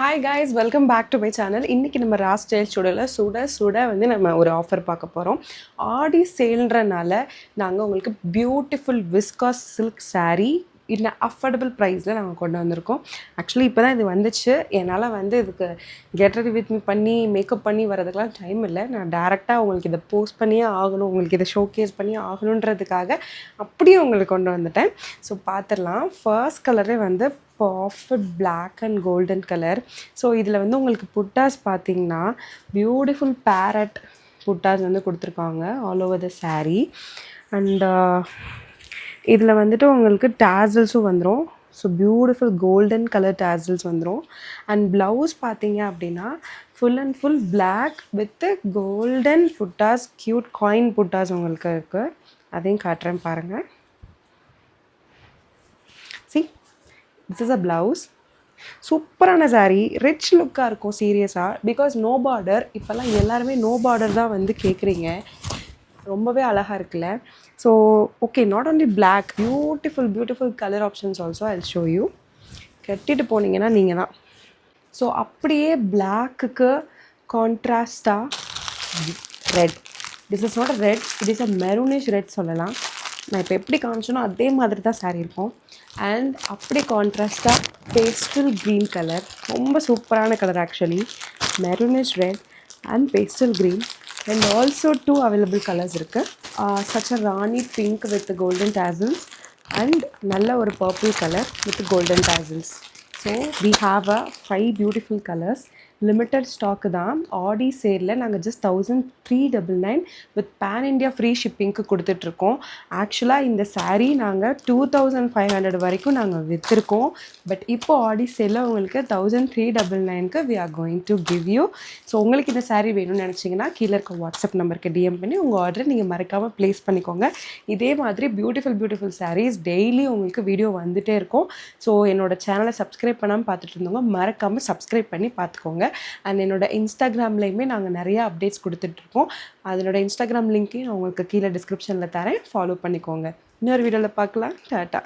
Hi guys, welcome back to my channel. இன்றைக்கி நம்ம ராஸ் style சுட சுட வந்து நம்ம ஒரு ஆஃபர் பார்க்க போகிறோம். ஆடி சேல்ன்றனால நாங்கள் உங்களுக்கு பியூட்டிஃபுல் விஸ்காஸ் சில்க் saree இல்லை அஃபோர்டபுள் ப்ரைஸில் நாங்கள் கொண்டு வந்திருக்கோம். ஆக்சுவலி இப்போ தான் இது வந்துச்சு. என்னால் வந்து இதுக்கு கெட் ரெடி வித் மீ பண்ணி மேக்கப் பண்ணி வரதுக்கெலாம் டைம் இல்லை. நான் டேரெக்டாக உங்களுக்கு இதை போஸ்ட் பண்ணியே ஆகணும், உங்களுக்கு இதை ஷோகேஸ் பண்ணி ஆகணுன்றதுக்காக அப்படியே உங்களுக்கு கொண்டு வந்துட்டேன். ஸோ பார்த்துடலாம். ஃபர்ஸ்ட் கலரே வந்து பாஃபட் black and golden colour. So இதில் வந்து உங்களுக்கு புட்டாஸ் பார்த்தீங்கன்னா பியூட்டிஃபுல் பேரட் புட்டாஸ் வந்து கொடுத்துருக்காங்க all over the saree. And இதில் வந்துட்டு உங்களுக்கு டேசல்ஸும் வந்துடும். So beautiful golden colour tassels வந்துடும். அண்ட் ப்ளவுஸ் பார்த்தீங்க அப்படின்னா full and full black with golden buttas, cute coin buttas உங்களுக்கு இருக்குது. அதையும் காட்டுறேன் பாருங்கள். See, this is a blouse. சூப்பரான saree, ரிச் லுக்காக இருக்கும் சீரியஸாக. பிகாஸ் நோ பார்டர், இப்போல்லாம் எல்லாருமே நோ பார்டர் தான் வந்து கேட்குறீங்க. ரொம்பவே அழகாக இருக்குல்ல. So okay, not only black, beautiful colour options also I show you. கட்டிட்டு போனீங்கன்னா நீங்கள் தான். ஸோ அப்படியே பிளாக்குக்கு கான்ட்ராஸ்டாக red. This is not a red, it is a maroonish red சொல்லலாம். நான் இப்போ எப்படி காமிச்சோனோ அதே மாதிரி தான் saree இருக்கும். அண்ட் அப்படியே கான்ட்ராஸ்டாக பேஸ்டல் க்ரீன் கலர், ரொம்ப சூப்பரான colour actually. Maroonish red and pastel green. And also 2 available colours இருக்குது. Such a rani pink with golden tassels and நல்ல ஒரு purple colour with golden tassels. So we have a 5 beautiful colours. Limited stock தான். ஆடி சேலில் நாங்கள் just 1399 with pan India free ஷிப்பிங்க்கு கொடுத்துட்ருக்கோம். ஆக்சுவலாக இந்த saree நாங்கள் 2500 வரைக்கும் நாங்கள் விற்றுருக்கோம். பட் இப்போ ஆடி சேலில் உங்களுக்கு 1399க்கு we are going to give you. So உங்களுக்கு இந்த saree வேணும்னு நினச்சிங்கன்னா கீழே இருக்க வாட்ஸ்அப் நம்பருக்கு டிஎம் பண்ணி உங்கள் ஆர்டரை நீங்கள் மறக்காமல் ப்ளேஸ் பண்ணிக்கோங்க. இதே மாதிரி பியூட்டிஃபுல் sarees டெய்லி உங்களுக்கு வீடியோ வந்துகிட்டே இருக்கும். ஸோ என்னோட சேனலை சப்ஸ்கிரைப் பண்ணாமல் பார்த்துட்டு இருந்தவங்க மறக்காமல் சப்ஸ்கிரைப் பண்ணி பார்த்துக்கோங்க. அண்ட் என்னோட இன்ஸ்டாகிராம்லேயுமே நாங்கள் நிறைய அப்டேட்ஸ் கொடுத்துட்ருக்கோம். அதனோட இன்ஸ்டாகிராம் லிங்க்கையும் நான் உங்களுக்கு கீழே டிஸ்கிரிப்ஷனில் தரேன், ஃபாலோ பண்ணிக்கோங்க. இன்னொரு வீடியோவில் பார்க்கலாம். டாட்டா.